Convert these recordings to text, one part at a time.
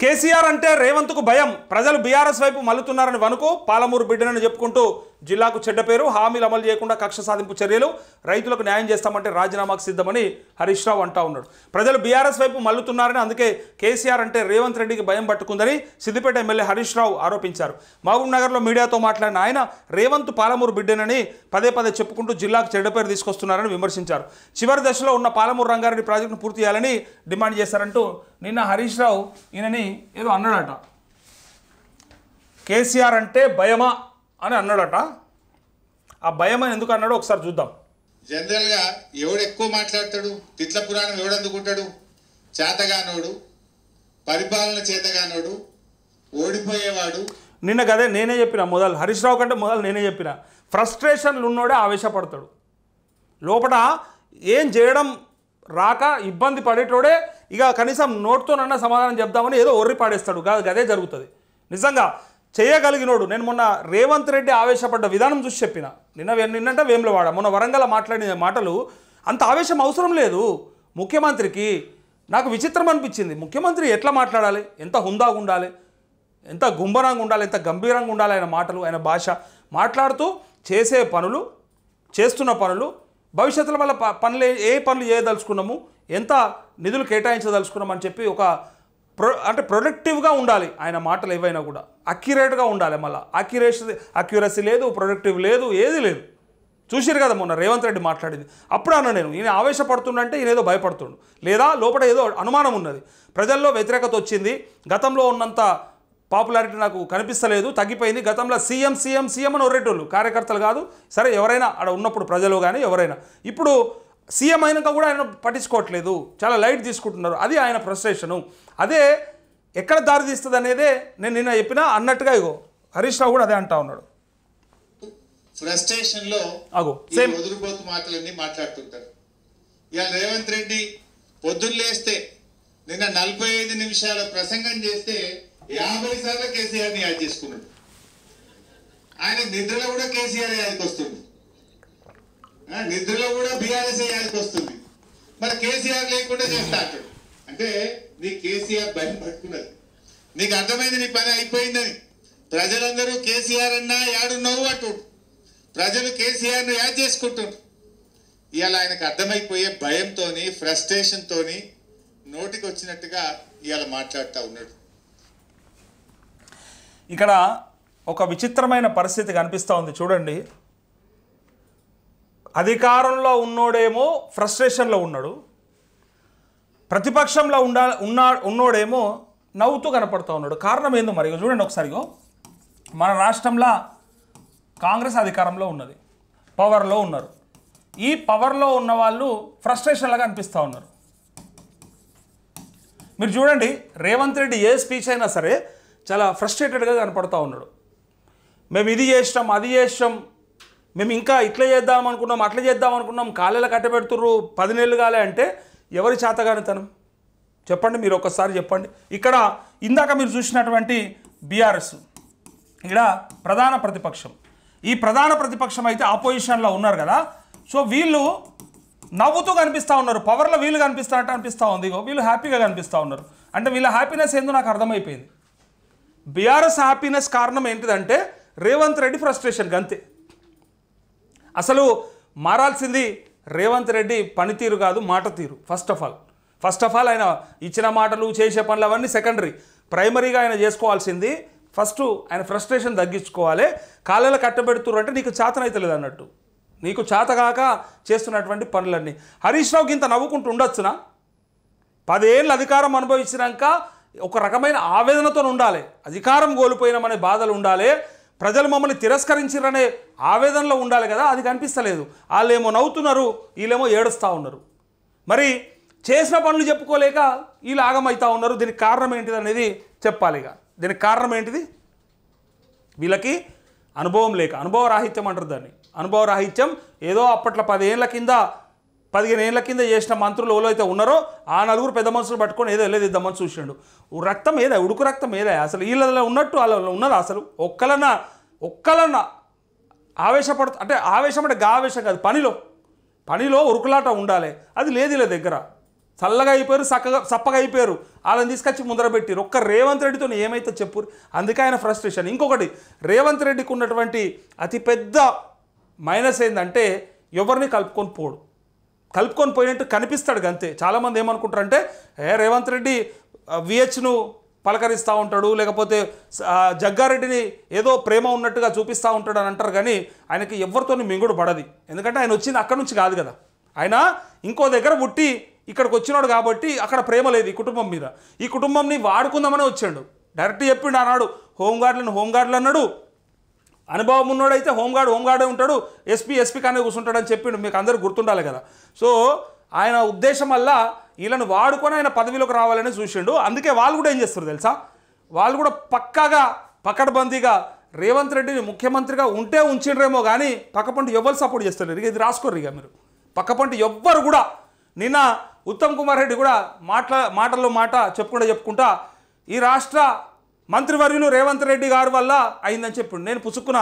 కేసీఆర్ అంటే రేవంత్కు భయం. ప్రజలు బీఆర్ఎస్ వైపు మల్లుతున్నారని వనుకు పాలమూరు బిడ్డనని చెప్పుకుంటూ జిల్లాకు చెడ్డ పేరు, హామీలు అమలు చేయకుండా కక్ష సాధింపు చర్యలు, రైతులకు న్యాయం చేస్తామంటే రాజీనామాకు సిద్ధమని హరీష్ రావు అంటా ఉన్నాడు. ప్రజలు బీఆర్ఎస్ వైపు మల్లుతున్నారని, అందుకే కేసీఆర్ అంటే రేవంత్ రెడ్డికి భయం పట్టుకుందని సిద్దిపేట ఎమ్మెల్యే హరీష్ రావు ఆరోపించారు. మహబూబ్ నగర్లో మీడియాతో మాట్లాడిన ఆయన రేవంత్ పాలమూరు బిడ్డనని పదే పదే చెప్పుకుంటూ జిల్లాకు చెడ్డ పేరు తీసుకొస్తున్నారని విమర్శించారు. చివరి దశలో ఉన్న పాలమూరు రంగారెడ్డి ప్రాజెక్టును పూర్తి చేయాలని డిమాండ్ చేశారంటూ నిన్న హరీష్ రావు ఈయనని ఏదో అన్నాడట. కేసీఆర్ అంటే భయమా అని అన్నాడట. ఆ భయమని ఎందుకు అన్నాడో ఒకసారి చూద్దాం. జనరల్గా ఎవడు ఎక్కువ మాట్లాడతాడు, తిట్ల పురాణం ఎవడు అందుకుంటాడు? చేతగానోడు, పరిపాలన చేతగానోడు, ఓడిపోయేవాడు. నిన్న కదే నేనే చెప్పిన, మొదలు హరీష్ రావు కంటే మొదలు నేనే చెప్పిన, ఫ్రస్ట్రేషన్లు ఉన్నోడే ఆవేశపడతాడు. లోపల ఏం చేయడం రాక ఇబ్బంది పడేటోడే ఇక కనీసం నోట్తోనన్నా సమాధానం చెప్దామని ఏదో ఒర్రి పాడేస్తాడు. అదే జరుగుతుంది. నిజంగా చేయగలిగినోడు. నేను మొన్న రేవంత్ రెడ్డి ఆవేశపడ్డ విధానం చూసి చెప్పిన. నిన్నంటే వేములవాడ, మొన్న వరంగల్ మాట్లాడిన మాటలు అంత ఆవేశం అవసరం లేదు ముఖ్యమంత్రికి. నాకు విచిత్రం అనిపించింది. ముఖ్యమంత్రి ఎట్లా మాట్లాడాలి, ఎంత హుందాగా ఉండాలి, ఎంత గుంభనంగా ఉండాలి, ఎంత గంభీరంగా ఉండాలి ఆయన మాటలు, ఆయన భాష. మాట్లాడుతూ చేసే పనులు, చేస్తున్న పనులు, భవిష్యత్తులో వల్ల పనులు ఏ పనులు చేయదలుచుకున్నాము, ఎంత నిధులు కేటాయించదలుచుకున్నాం అని చెప్పి ఒక అంటే ప్రొడక్టివ్గా ఉండాలి ఆయన మాటలు. ఏవైనా కూడా అక్యురేట్గా ఉండాలి. మళ్ళీ అక్యురసీ లేదు, ప్రొడక్టివ్ లేదు, ఏది లేదు. చూసిరు కదా మొన్న రేవంత్ రెడ్డి మాట్లాడింది. అప్పుడు అన్న నేను ఈయన ఆవేశపడుతుండంటే ఈయన ఏదో భయపడుతుండు, లేదా లోపల ఏదో అనుమానం ఉన్నది. ప్రజల్లో వ్యతిరేకత వచ్చింది, గతంలో ఉన్నంత పాపులారిటీ నాకు కనిపిస్తలేదు, తగ్గిపోయింది. గతంలో సీఎం సీఎం సీఎం అని ఒర్రేటోళ్ళు, కార్యకర్తలు కాదు, సరే ఎవరైనా అక్కడ ఉన్నప్పుడు ప్రజలు కానీ ఎవరైనా. ఇప్పుడు సీఎం అయినాక కూడా ఆయన పట్టించుకోవట్లేదు, చాలా లైట్ తీసుకుంటున్నారు. అది ఆయన ఫ్రస్ట్రేషను. అదే ఎక్కడ దారి తీస్తుంది అనేదే నేను నిన్న చెప్పినా అన్నట్టుగా ఇగో హరీష్ రావు కూడా అదే అంటా ఉన్నాడు. ఫ్రస్ట్రేషన్లో వదిలిపోతు మాటలన్నీ మాట్లాడుతుంటారు. ఇవాళ రేవంత్ రెడ్డి పొద్దున్న లేస్తే నిన్న 45 నిమిషాల ప్రసంగం చేస్తే 50 సార్లు కేసీఆర్ని యాడ్ చేసుకున్నాడు. ఆయన నిద్రలో కూడా కేసీఆర్ యాడ్కి వస్తుంది, నిద్రలో కూడా బీఆర్ఎస్ యాడ్కి వస్తుంది. మరి కేసీఆర్ లేకుండా చేస్తా అంటాడు. అంటే నీ కేసీఆర్ భయం పట్టుకున్నది, నీకు అర్థమైంది, నీ పని అయిపోయిందని. ప్రజలందరూ కేసీఆర్ అన్నా యాడున్నావు అంటు, ప్రజలు కేసీఆర్ను యాడ్ చేసుకుంటారు. ఇవాళ ఆయనకు అర్థమైపోయే భయంతో, ఫ్రస్ట్రేషన్తో నోటికి వచ్చినట్టుగా ఇవాళ మాట్లాడుతూ ఉన్నాడు. ఇక్కడ ఒక విచిత్రమైన పరిస్థితి కనిపిస్తూ ఉంది చూడండి. అధికారంలో ఉన్నోడేమో ఫ్రస్ట్రేషన్లో ఉన్నాడు, ప్రతిపక్షంలో ఉన్నోడేమో నవ్వుతూ కనపడుతూ ఉన్నాడు. కారణం ఏందో మరి చూడండి ఒకసారి. మన రాష్ట్రంలో కాంగ్రెస్ అధికారంలో ఉన్నది, పవర్లో ఉన్నారు. ఈ పవర్లో ఉన్న వాళ్ళు ఫ్రస్ట్రేషన్లాగా అనిపిస్తూ ఉన్నారు. మీరు చూడండి, రేవంత్ రెడ్డి ఏ స్పీచ్ అయినా సరే చాలా ఫ్రస్ట్రేటెడ్గా కనపడుతూ ఉన్నాడు. మేము ఇది చేసినాం, అది చేసినాం, మేము ఇంకా ఇట్లా చేద్దాం అనుకున్నాం, అట్లా చేద్దాం అనుకున్నాం, కాలేలా కట్టబెడుతుర్రు, 10 నెలలు కాలే అంటే ఎవరి చేతగానితనం చెప్పండి, మీరు ఒక్కసారి చెప్పండి. ఇక్కడ ఇందాక మీరు చూసినటువంటి బీఆర్ఎస్ ఇక్కడ ప్రధాన ప్రతిపక్షం, ఈ ప్రధాన ప్రతిపక్షం అయితే ఆపోజిషన్లో ఉన్నారు కదా. సో వీళ్ళు నవ్వుతూ కనిపిస్తూ ఉన్నారు, పవర్లో వీళ్ళు కనిపిస్తారంటే అనిపిస్తూ ఉంది. వీళ్ళు హ్యాపీగా కనిపిస్తూ ఉన్నారు. అంటే వీళ్ళ హ్యాపీనెస్ ఏందో నాకు అర్థమైపోయింది. బీఆర్ఎస్ హ్యాపీనెస్ కారణం ఏంటిదంటే రేవంత్ రెడ్డి ఫ్రస్ట్రేషన్, అంతే. అసలు మారాల్సింది రేవంత్ రెడ్డి పనితీరు కాదు, మాట తీరు. ఫస్ట్ ఆఫ్ ఆల్ ఆయన ఇచ్చిన మాటలు, చేసే పనులు అవన్నీ సెకండరీ. ప్రైమరీగా ఆయన చేసుకోవాల్సింది ఫస్ట్ ఆయన ఫ్రస్ట్రేషన్ తగ్గించుకోవాలి. కాళ్ళలో కట్టబెడుతురు అంటే నీకు చేతనైతలేదు అన్నట్టు, నీకు చేతగాక చేస్తున్నటువంటి పనులన్నీ. హరీష్ రావుకి ఇంత నవ్వుకుంటూ ఉండొచ్చునా? 10 ఏళ్ళు అధికారం అనుభవించినాక ఒక రకమైన ఆవేదనతో ఉండాలి, అధికారం కోల్పోయినామనే బాధలు ఉండాలి, ప్రజలు మమ్మల్ని తిరస్కరించారనే ఆవేదనలో ఉండాలి కదా. అది కనిపిస్తలేదు. వాళ్ళేమో నవ్వుతున్నారు, వీళ్ళేమో ఏడుస్తూ ఉన్నారు. మరి చేసిన పనులు చెప్పుకోలేక వీళ్ళు ఆగమవుతూ ఉన్నారు. దీనికి కారణం ఏంటిది అనేది చెప్పాలి. ఇక దీనికి కారణం ఏంటిది? వీళ్ళకి అనుభవం లేక, అనుభవ రాహిత్యం అంటారు దాన్ని. అనుభవ రాహిత్యం ఏదో అప్పట్లో 10 ఏళ్ళ కింద 15 ఏళ్ళ కింద చేసిన మంత్రులు ఎవరో అయితే ఉన్నారో ఆ నలుగురు పెద్ద మనుషులు పట్టుకొని ఏదో వెళ్ళేదిద్దామని చూసిండు. రక్తం ఏదా, ఉడుకు రక్తం ఏదా అసలు వీళ్ళలో ఉన్నట్టు వాళ్ళలో ఉన్నదా? అసలు ఒక్కలన్నా అంటే ఆవేశం అంటే ఆవేశం కాదు, పనిలో ఉరుకులాట ఉండాలి. అది లేదు వీళ్ళ దగ్గర. చల్లగా అయిపోయారు, చప్పగా అయిపోయారు. వాళ్ళని తీసుకొచ్చి ముందర పెట్టారు. ఒక్క రేవంత్ రెడ్డితో ఏమైతే చెప్పు. అందుకే ఆయన ఫ్రస్ట్రేషన్. ఇంకొకటి, రేవంత్ రెడ్డికి ఉన్నటువంటి అతిపెద్ద మైనస్ ఏంటంటే ఎవరిని కలుపుకొని పోయినట్టు కనిపిస్తాడు అంతే. చాలామంది ఏమనుకుంటారంటే రేవంత్ రెడ్డి విహెచ్ను పలకరిస్తూ ఉంటాడు, లేకపోతే జగ్గారెడ్డిని ఏదో ప్రేమ ఉన్నట్టుగా చూపిస్తూ ఉంటాడు అని అంటారు. కానీ ఆయనకి ఎవరితోని మింగుడు పడది. ఎందుకంటే ఆయన వచ్చింది అక్కడి నుంచి కాదు కదా. ఆయన ఇంకో దగ్గర పుట్టి ఇక్కడికి వచ్చినాడు కాబట్టి అక్కడ ప్రేమ లేదు ఈ కుటుంబం మీద. ఈ కుటుంబంని వాడుకుందామని వచ్చాడు. డైరెక్ట్ చెప్పిండు ఆనాడు, హోంగార్డులు అన్నాడు. అనుభవం ఉన్నోడైతే హోంగార్డే ఉంటాడు, ఎస్పీ కానీ కూర్చుంటాడని చెప్పిండు. మీకు అందరూ గుర్తుండాలి కదా. సో ఆయన ఉద్దేశం వల్ల వీళ్ళని వాడుకొని ఆయన పదవిలోకి రావాలని చూసిండు. అందుకే వాళ్ళు కూడా ఏం చేస్తారు తెలుసా, వాళ్ళు కూడా పక్కాగా పకడ్బందీగా రేవంత్ రెడ్డిని ముఖ్యమంత్రిగా ఉంటే ఉంచిండ్రేమో కానీ పక్కపంటి ఎవరు సపోర్ట్ చేస్తారు. ఇది రాసుకోర్రు ఇక మీరు. పక్కపంటి ఎవ్వరు కూడా. నిన్న ఉత్తమ్ కుమార్ రెడ్డి కూడా మాటల్లో చెప్పుకుంటా ఈ రాష్ట్ర మంత్రివర్యులు రేవంత్ రెడ్డి గారి వల్ల అయిందని చెప్పిండు. నేను పుసుక్కున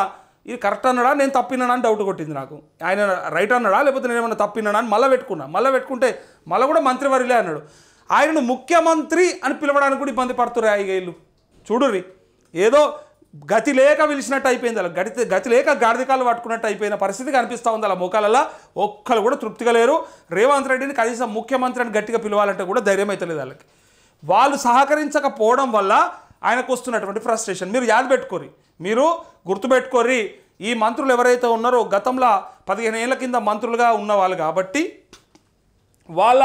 ఇది కరెక్ట్ అన్నాడా, నేను తప్పినానా అని డౌట్ కొట్టింది నాకు. ఆయన రైట్ అన్నాడా లేకపోతే నేను ఏమన్నా తప్పినానా అని మళ్ళీ పెట్టుకుంటే మళ్ళీ కూడా మంత్రివర్యులే అన్నాడు. ఆయనను ముఖ్యమంత్రి అని పిలవడానికి కూడా ఇబ్బంది పడుతున్నారు వీళ్ళు. చూడుర్రి, ఏదో గతి లేక పిలిచినట్టు అయిపోయింది. అలా గతి లేక గాడిదకాలు పట్టుకున్నట్టు అయిపోయిన పరిస్థితి కనిపిస్తూ ఉంది. అలా మోకాలలో ఒక్కరు కూడా తృప్తిగా లేరు. రేవంత్ రెడ్డిని కనీసం ముఖ్యమంత్రి అని గట్టిగా పిలవాలంటే కూడా ధైర్యం అవుతలేదు వాళ్ళకి. వాళ్ళు సహకరించకపోవడం వల్ల ఆయనకు వస్తున్నటువంటి ఫ్రస్ట్రేషన్. మీరు యాద పెట్టుకోరి, మీరు గుర్తుపెట్టుకోరి. ఈ మంత్రులు ఎవరైతే ఉన్నారో గతంలో 15 ఏళ్ల కింద మంత్రులుగా ఉన్న వాళ్ళు కాబట్టి వాళ్ళ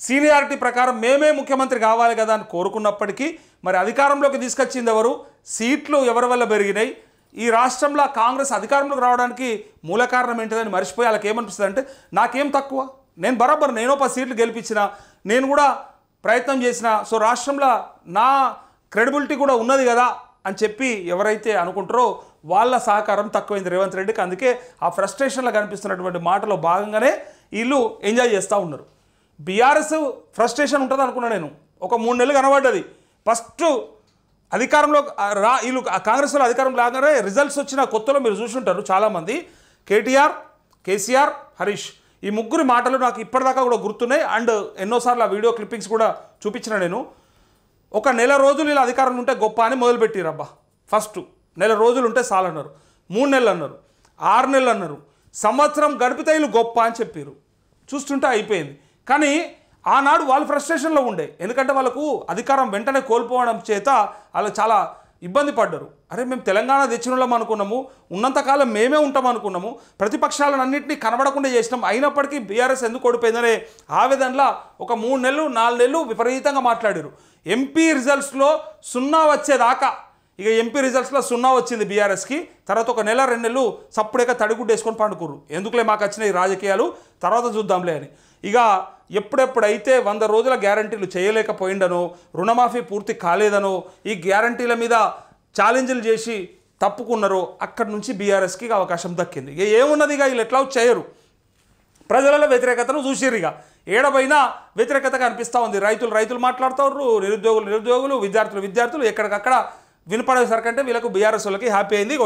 సీనియారిటీ ప్రకారం మేమే ముఖ్యమంత్రి కావాలి కదా అని కోరుకున్నప్పటికీ మరి అధికారంలోకి తీసుకొచ్చింది ఎవరు, సీట్లు ఎవరి వల్ల పెరిగినాయి, ఈ రాష్ట్రంలో కాంగ్రెస్ అధికారంలోకి రావడానికి మూల కారణం ఏంటిదని మర్చిపోయి వాళ్ళకి ఏమనిపిస్తుంది అంటే నాకేం తక్కువ, నేను బరాబర్ 10 సీట్లు గెలిపించిన, నేను కూడా ప్రయత్నం చేసిన, సో రాష్ట్రంలో నా క్రెడిబిలిటీ కూడా ఉన్నది కదా అని చెప్పి ఎవరైతే అనుకుంటారో వాళ్ళ సహకారం తక్కువైంది రేవంత్ రెడ్డికి. అందుకే ఆ ఫ్రస్ట్రేషన్లో కనిపిస్తున్నటువంటి మాటలో భాగంగానే వీళ్ళు ఎంజాయ్ చేస్తూ ఉన్నారు. బీఆర్ఎస్ ఫ్రస్ట్రేషన్ ఉంటుంది అనుకున్నా నేను. ఒక 3 నెలలు కనబడ్డది. ఫస్ట్ అధికారంలో వీళ్ళు కాంగ్రెస్లో అధికారం లాగానే రిజల్ట్స్ వచ్చిన కొత్తలో మీరు చూసుంటారు చాలామంది. కేటీఆర్, కేసీఆర్, హరీష్ ఈ ముగ్గురి మాటలు నాకు ఇప్పటిదాకా కూడా గుర్తున్నాయి. అండ్ ఎన్నోసార్లు ఆ వీడియో క్లిప్పింగ్స్ కూడా చూపించిన నేను. ఒక నెల రోజులు ఇలా అధికారంలో ఉంటే గొప్ప అని మొదలుపెట్టిరు. అబ్బా ఫస్ట్ నెల రోజులు ఉంటే చాలన్నారు, 3 నెలలు అన్నారు, 6 నెలలు అన్నారు, సంవత్సరం గడిపితే వీళ్ళు గొప్ప అని చెప్పారు. చూస్తుంటే అయిపోయింది. కానీ ఆనాడు వాళ్ళు ఫ్రస్ట్రేషన్లో ఉండే. ఎందుకంటే వాళ్ళకు అధికారం వెంటనే కోల్పోవడం చేత వాళ్ళు చాలా ఇబ్బంది పడ్డారు. అరే మేము తెలంగాణ తెచ్చిన వాళ్ళం అనుకున్నాము, ఉన్నంతకాలం మేమే ఉంటాం అనుకున్నాము, ప్రతిపక్షాలను అన్నింటినీ కనబడకుండా చేసినాం, అయినప్పటికీ బీఆర్ఎస్ ఎందుకు ఓడిపోయిందనే ఆవేదనలో ఒక 3 నెలలు 4 నెలలు విపరీతంగా మాట్లాడారు. ఎంపీ రిజల్ట్స్లో 0 వచ్చేదాకా, ఇక ఎంపీ రిజల్ట్స్లో 0 వచ్చింది బీఆర్ఎస్కి. తర్వాత ఒక నెల 2 నెలలు సప్పుడేక తడిగుడ్డు వేసుకొని పండుకుర్రు. ఎందుకులే మాకు వచ్చినాయి రాజకీయాలు, తర్వాత చూద్దాంలే అని. ఇక ఎప్పుడెప్పుడైతే 100 రోజుల గ్యారంటీలు చేయలేకపోయిండనో, రుణమాఫీ పూర్తి కాలేదనో, ఈ గ్యారంటీల మీద ఛాలెంజ్లు చేసి తప్పుకున్నారో అక్కడి నుంచి బీఆర్ఎస్కి అవకాశం దక్కింది. ఇక ఏమున్నది, ఇక వీళ్ళు ఎట్లా చేయరు. ప్రజలలో వ్యతిరేకతను చూసిర్రు. ఇక ఏడబైనా వ్యతిరేకత కనిపిస్తూ ఉంది. రైతులు మాట్లాడుతారు, నిరుద్యోగులు, విద్యార్థులు ఎక్కడికక్కడ వినపడేసరికంటే వీళ్ళకు బీఆర్ఎస్ వాళ్ళకి హ్యాపీ అయింది.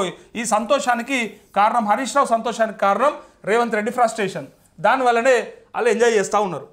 ఈ సంతోషానికి కారణం హరీష్ రావు, సంతోషానికి కారణం రేవంత్ రెడ్డి ఫ్రస్ట్రేషన్. దానివల్లనే వాళ్ళు ఎంజాయ్ చేస్తూ ఉన్నారు.